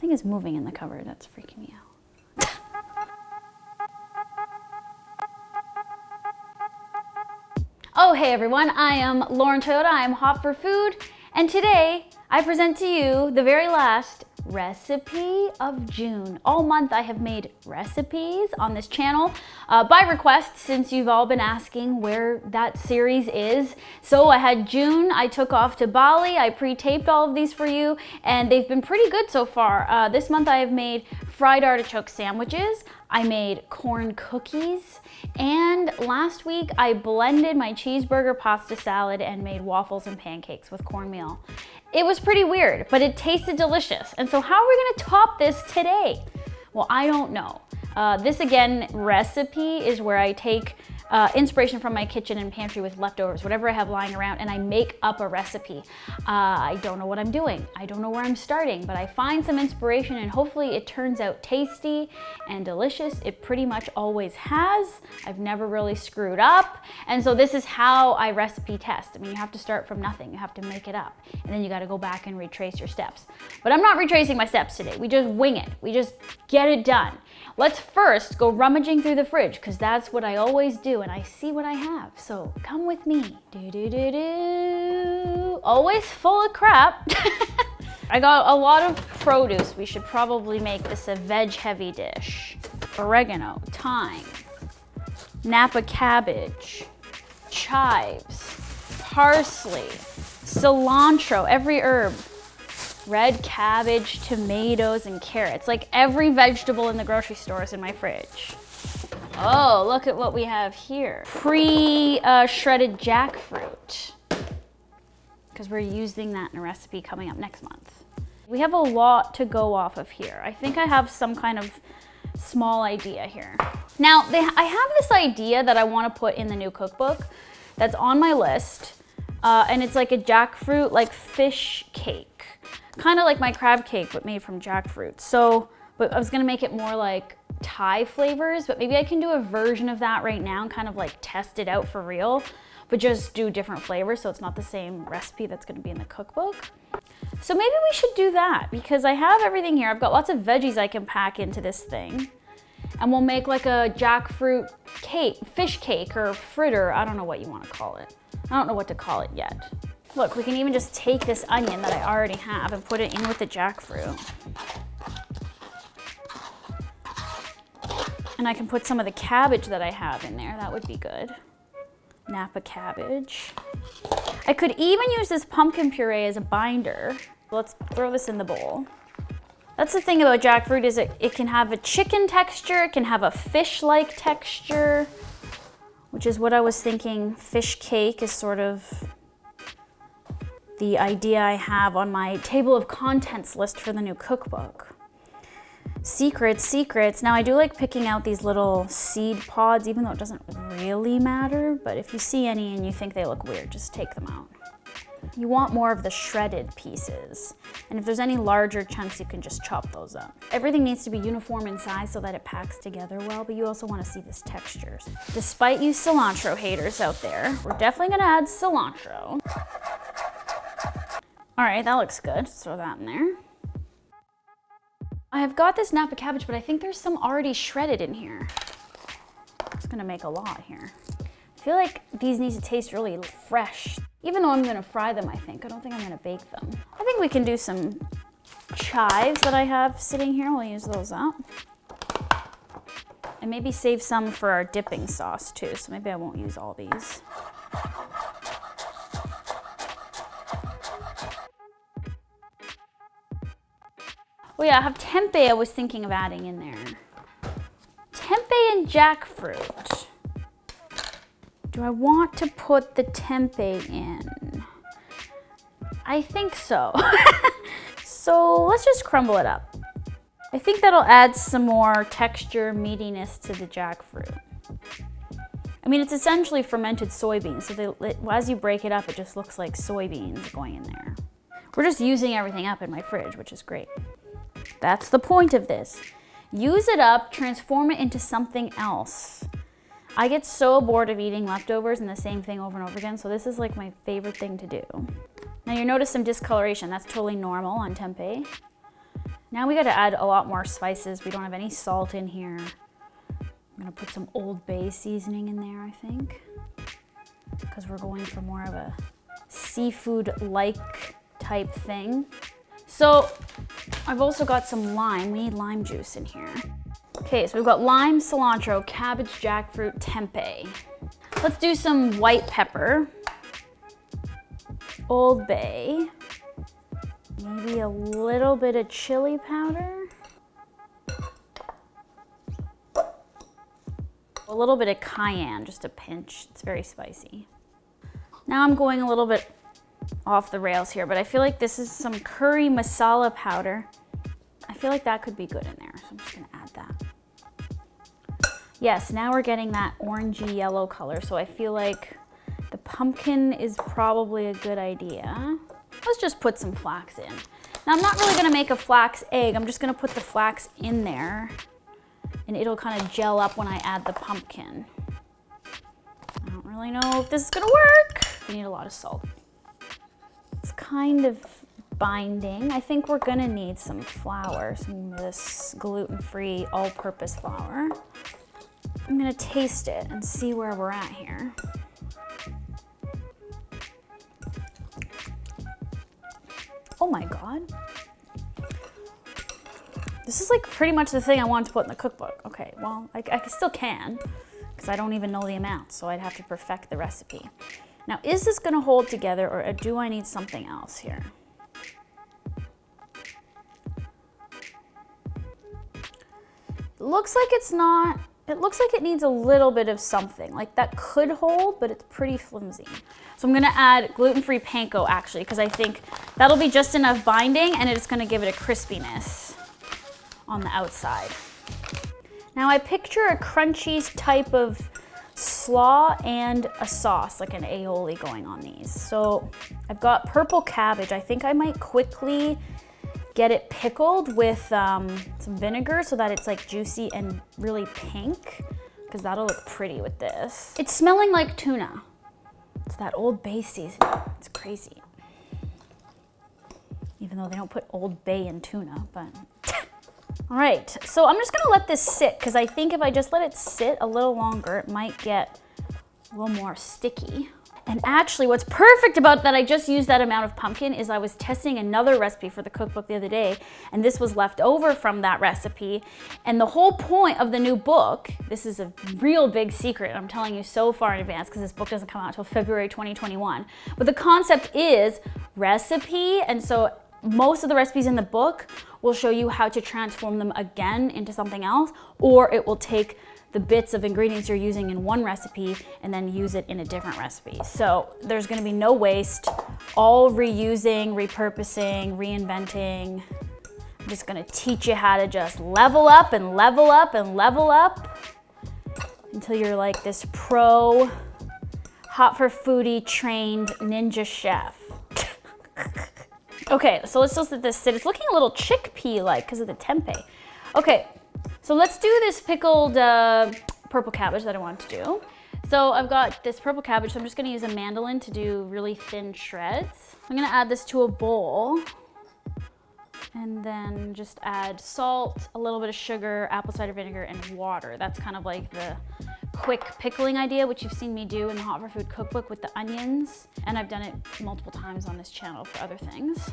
Thing is moving in the cupboard. That's freaking me out. Oh, hey everyone. I am Lauren Toyota. I am Hot for Food. And today I present to you the very last recipe of June. All month I have made recipes on this channel by request, since you've all been asking where that series is. So I had June, I took off to Bali, I pre-taped all of these for you, and they've been pretty good so far. This month I have made fried artichoke sandwiches, I made corn cookies, and last week I blended my cheeseburger pasta salad and made waffles and pancakes with cornmeal. It was pretty weird, but it tasted delicious. And so how are we gonna top this today? Well, I don't know. This again, recipe is where I take inspiration from my kitchen and pantry with leftovers, whatever I have lying around, and I make up a recipe. I don't know what I'm doing. I don't know where I'm starting, but I find some inspiration and hopefully it turns out tasty and delicious. It pretty much always has. I've never really screwed up. And so this is how I recipe test. I mean, you have to start from nothing. You have to make it up. And then you got to go back and retrace your steps. But I'm not retracing my steps today. We just wing it. We just get it done. Let's first go rummaging through the fridge, because that's what I always do, and I see what I have. So come with me. Always full of crap. I got a lot of produce. We should probably make this a veg-heavy dish. Oregano, thyme, Napa cabbage, chives, parsley, cilantro, every herb. Red cabbage, tomatoes, and carrots. Like every vegetable in the grocery store is in my fridge. Oh, look at what we have here. Pre-shredded jackfruit. Because we're using that in a recipe coming up next month. We have a lot to go off of here. I think I have some kind of small idea here. Now, I have this idea that I want to put in the new cookbook that's on my list. And it's like a jackfruit, like fish cake. Kind of like my crab cake, but made from jackfruit. So, but I was gonna make it more like Thai flavors, but maybe I can do a version of that right now and kind of like test it out for real, but just do different flavors so it's not the same recipe that's gonna be in the cookbook. So maybe we should do that, because I have everything here. I've got lots of veggies I can pack into this thing. And we'll make like a jackfruit cake, fish cake or fritter. I don't know what you wanna call it. I don't know what to call it yet. Look, we can even just take this onion that I already have and put it in with the jackfruit. And I can put some of the cabbage that I have in there. That would be good. Napa cabbage. I could even use this pumpkin puree as a binder. Let's throw this in the bowl. That's the thing about jackfruit, is it can have a chicken texture, it can have a fish-like texture, which is what I was thinking. Fish cake is sort of the idea I have on my table of contents list for the new cookbook. Secrets, secrets. Now I do like picking out these little seed pods, even though it doesn't really matter, but if you see any and you think they look weird, just take them out. You want more of the shredded pieces. And if there's any larger chunks, you can just chop those up. Everything needs to be uniform in size so that it packs together well, but you also want to see this texture. Despite you cilantro haters out there, we're definitely gonna add cilantro. All right, that looks good. Let's throw that in there. I have got this Napa cabbage, but I think there's some already shredded in here. It's gonna make a lot here. I feel like these need to taste really fresh. Even though I'm gonna fry them, I don't think I'm gonna bake them. I think we can do some chives that I have sitting here. We'll use those up. And maybe save some for our dipping sauce too, so maybe I won't use all these. Oh yeah, I have tempeh I was thinking of adding in there. Tempeh and jackfruit. Do I want to put the tempeh in? I think so. So let's just crumble it up. I think that'll add some more texture, meatiness to the jackfruit. I mean, it's essentially fermented soybeans, so as you break it up, it just looks like soybeans going in there. We're just using everything up in my fridge, which is great. That's the point of this. Use it up, transform it into something else. I get so bored of eating leftovers and the same thing over and over again, so this is like my favorite thing to do. Now you notice some discoloration. That's totally normal on tempeh. Now we gotta add a lot more spices. We don't have any salt in here. I'm gonna put some Old Bay seasoning in there, I think, because we're going for more of a seafood-like type thing. So I've also got some lime. We need lime juice in here. Okay, so we've got lime, cilantro, cabbage, jackfruit, tempeh. Let's do some white pepper, Old Bay, maybe a little bit of chili powder, a little bit of cayenne, just a pinch. It's very spicy. Now I'm going a little bit off the rails here, but I feel like this is some curry masala powder. I feel like that could be good in there, so I'm just gonna add that. Yes, now we're getting that orangey yellow color, so I feel like the pumpkin is probably a good idea. Let's just put some flax in. Now I'm not really gonna make a flax egg, I'm just gonna put the flax in there and it'll kind of gel up when I add the pumpkin. I don't really know if this is gonna work. We need a lot of salt. It's kind of binding. I think we're gonna need some flour, some of this gluten-free all-purpose flour. I'm gonna taste it and see where we're at here. Oh my God. This is like pretty much the thing I wanted to put in the cookbook. Okay, well, I still can, because I don't even know the amount, so I'd have to perfect the recipe. Now, is this gonna hold together, or do I need something else here? It looks like it's not. It looks like it needs a little bit of something. Like that could hold, but it's pretty flimsy. So I'm gonna add gluten-free panko actually, because I think that'll be just enough binding and it's gonna give it a crispiness on the outside. Now I picture a crunchy type of slaw and a sauce, like an aioli going on these. So I've got purple cabbage. I think I might quickly get it pickled with some vinegar so that it's like juicy and really pink, because that'll look pretty with this. It's smelling like tuna. It's that Old Bay seasoning. It's crazy. Even though they don't put Old Bay in tuna, but. All right, so I'm just gonna let this sit, because I think if I just let it sit a little longer, it might get a little more sticky. And actually what's perfect about that I just used that amount of pumpkin is I was testing another recipe for the cookbook the other day, and this was left over from that recipe. And the whole point of the new book, this is a real big secret, I'm telling you so far in advance because this book doesn't come out until February 2021. But the concept is recipe, and so most of the recipes in the book will show you how to transform them again into something else, or it will take the bits of ingredients you're using in one recipe and then use it in a different recipe. So there's gonna be no waste, all reusing, repurposing, reinventing. I'm just gonna teach you how to just level up and level up and level up until you're like this pro, hot for foodie trained ninja chef. Okay, so let's just let this sit. It's looking a little chickpea-like because of the tempeh. Okay. So let's do this pickled purple cabbage that I want to do. So I've got this purple cabbage, so I'm just gonna use a mandolin to do really thin shreds. I'm gonna add this to a bowl and then just add salt, a little bit of sugar, apple cider vinegar, and water. That's kind of like the quick pickling idea, which you've seen me do in the Hot for Food cookbook with the onions. And I've done it multiple times on this channel for other things.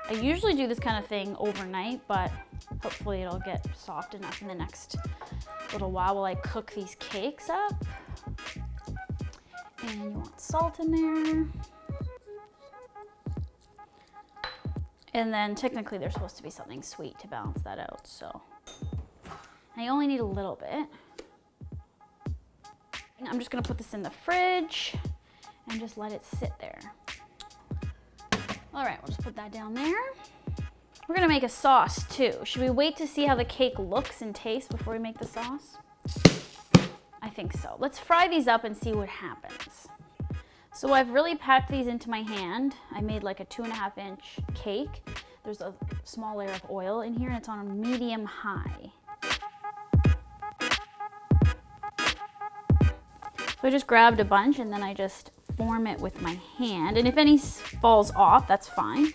I usually do this kind of thing overnight, but hopefully it'll get soft enough in the next little while I cook these cakes up. And you want salt in there. And then technically there's supposed to be something sweet to balance that out, so I only need a little bit. I'm just gonna put this in the fridge and just let it sit there. All right, we'll just put that down there. We're gonna make a sauce too. Should we wait to see how the cake looks and tastes before we make the sauce? I think so. Let's fry these up and see what happens. So I've really packed these into my hand. I made like a 2.5-inch cake. There's a small layer of oil in here and it's on a medium high. So I just grabbed a bunch and then I just form it with my hand. And if any falls off, that's fine.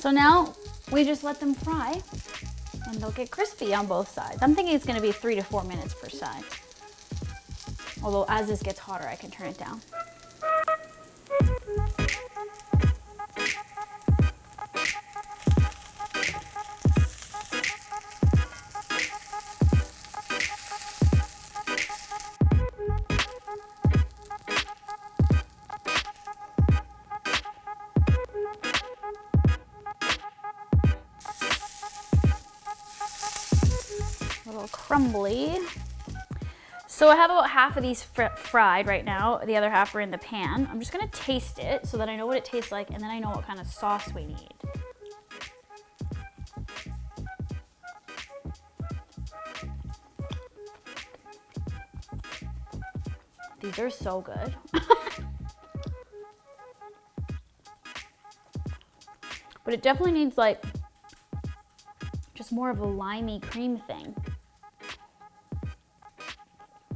So now we just let them fry and they'll get crispy on both sides. I'm thinking it's gonna be 3 to 4 minutes per side. Although as this gets hotter, I can turn it down. A little crumbly. So I have about half of these fried right now. The other half are in the pan. I'm just gonna taste it so that I know what it tastes like, and then I know what kind of sauce we need. These are so good. But it definitely needs like just more of a limey cream thing.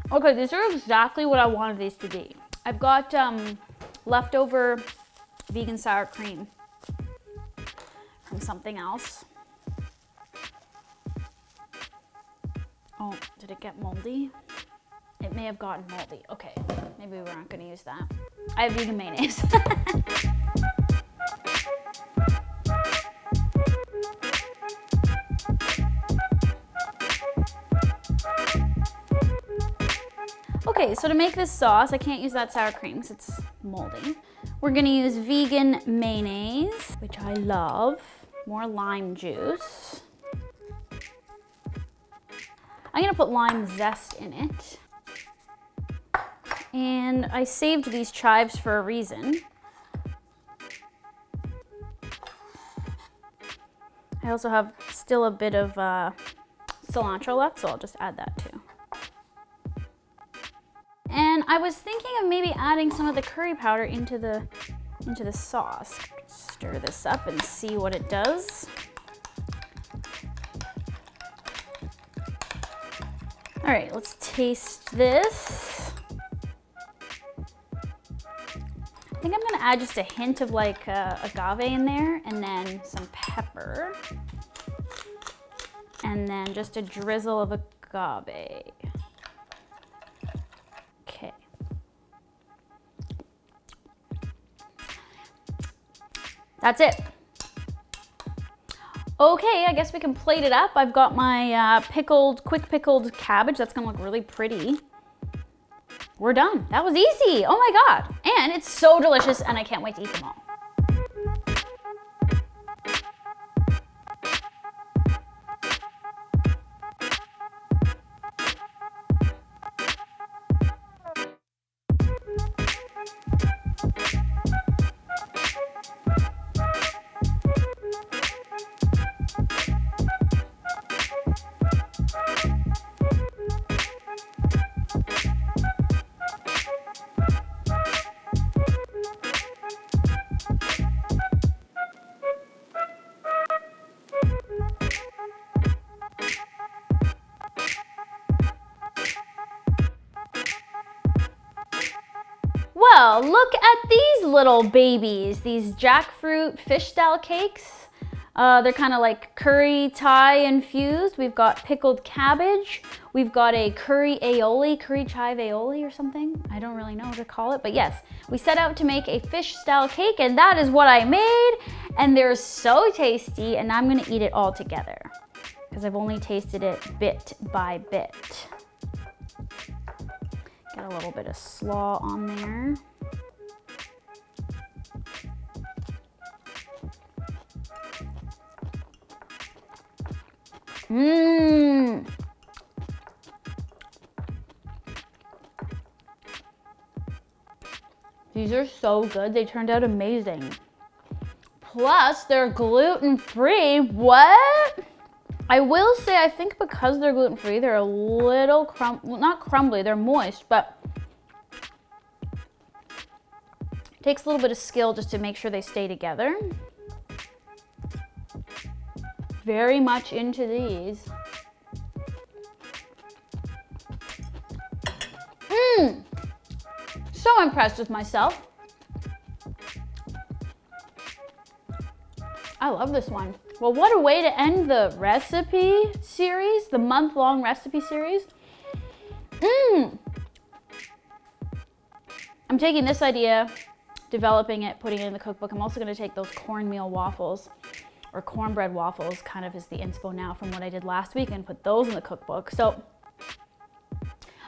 Okay, these are exactly what I wanted these to be. I've got leftover vegan sour cream from something else. Oh, did it get moldy? It may have gotten moldy. Okay, maybe we're not gonna use that. I have vegan mayonnaise. Okay, so to make this sauce, I can't use that sour cream because it's moldy. We're gonna use vegan mayonnaise, which I love. More lime juice. I'm gonna put lime zest in it. And I saved these chives for a reason. I also have still a bit of cilantro left, so I'll just add that too. And I was thinking of maybe adding some of the curry powder into the sauce. Stir this up and see what it does. All right, let's taste this. I think I'm gonna add just a hint of like agave in there, and then some pepper. And then just a drizzle of agave. Okay. That's it. Okay, I guess we can plate it up. I've got my quick pickled cabbage. That's gonna look really pretty. We're done. That was easy. Oh my God. And it's so delicious, and I can't wait to eat them all. Well, look at these little babies, these jackfruit fish style cakes. They're kind of like curry Thai infused. We've got pickled cabbage. We've got a curry aioli, curry chive aioli or something. I don't really know what to call it, but yes, we set out to make a fish style cake, and that is what I made. And they're so tasty, and I'm gonna eat it all together because I've only tasted it bit by bit. Get a little bit of slaw on there. Mmm. These are so good. They turned out amazing. Plus, they're gluten-free. What? I will say, I think because they're gluten-free, they're a little not crumbly, they're moist, but it takes a little bit of skill just to make sure they stay together. Very much into these. So impressed with myself. I love this one. Well, what a way to end the recipe series, the month-long recipe series. I'm taking this idea, developing it, putting it in the cookbook. I'm also gonna take those cornmeal waffles, or cornbread waffles, kind of is the inspo now from what I did last week, and put those in the cookbook. So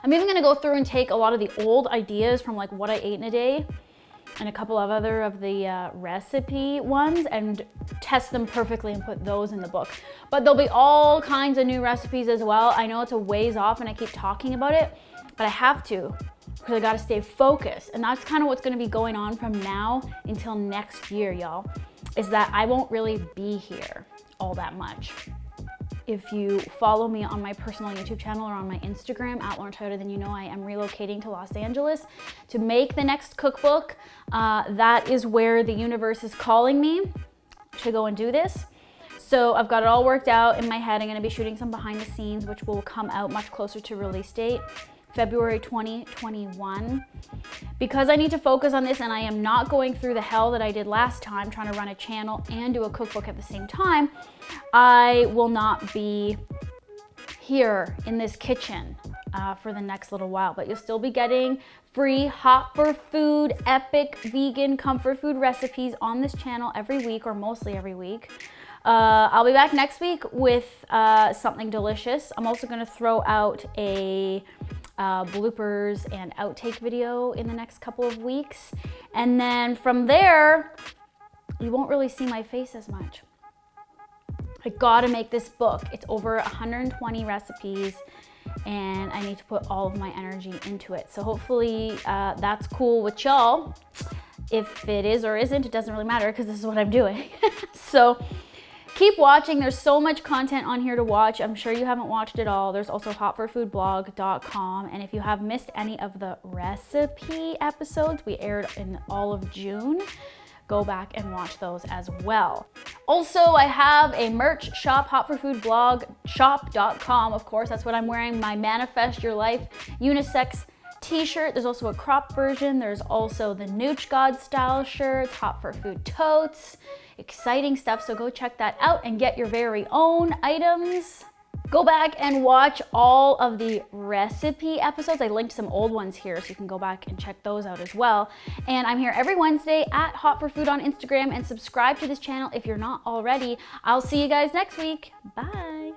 I'm even gonna go through and take a lot of the old ideas from like what I ate in a day and a couple of other of the recipe ones and test them perfectly and put those in the book. But there'll be all kinds of new recipes as well. I know it's a ways off and I keep talking about it, but I have to because I gotta stay focused. And that's kind of what's gonna be going on from now until next year, y'all, is that I won't really be here all that much. If you follow me on my personal YouTube channel or on my Instagram, @LaurenToyota, then you know I am relocating to Los Angeles to make the next cookbook. That is where the universe is calling me to go and do this. So I've got it all worked out in my head. I'm gonna be shooting some behind the scenes, which will come out much closer to release date, February 2021. Because I need to focus on this and I am not going through the hell that I did last time trying to run a channel and do a cookbook at the same time, I will not be here in this kitchen for the next little while, but you'll still be getting free hot for food, epic vegan comfort food recipes on this channel every week, or mostly every week. I'll be back next week with something delicious. I'm also gonna throw out a bloopers and outtake video in the next couple of weeks. And then from there, you won't really see my face as much. I gotta make this book. It's over 120 recipes and I need to put all of my energy into it. So hopefully that's cool with y'all. If it is or isn't, it doesn't really matter because this is what I'm doing. So keep watching. There's so much content on here to watch. I'm sure you haven't watched it all. There's also hotforfoodblog.com. And if you have missed any of the recipe episodes, we aired in all of June. Go back and watch those as well. Also, I have a merch shop, hotforfoodblogshop.com. Of course, that's what I'm wearing, my Manifest Your Life unisex t-shirt. There's also a crop version. There's also the Nooch God style shirts, Hot for Food totes. Exciting stuff, so go check that out and get your very own items. Go back and watch all of the recipe episodes. I linked some old ones here, so you can go back and check those out as well. And I'm here every Wednesday at @hotforfood on Instagram, and subscribe to this channel if you're not already. I'll see you guys next week. Bye.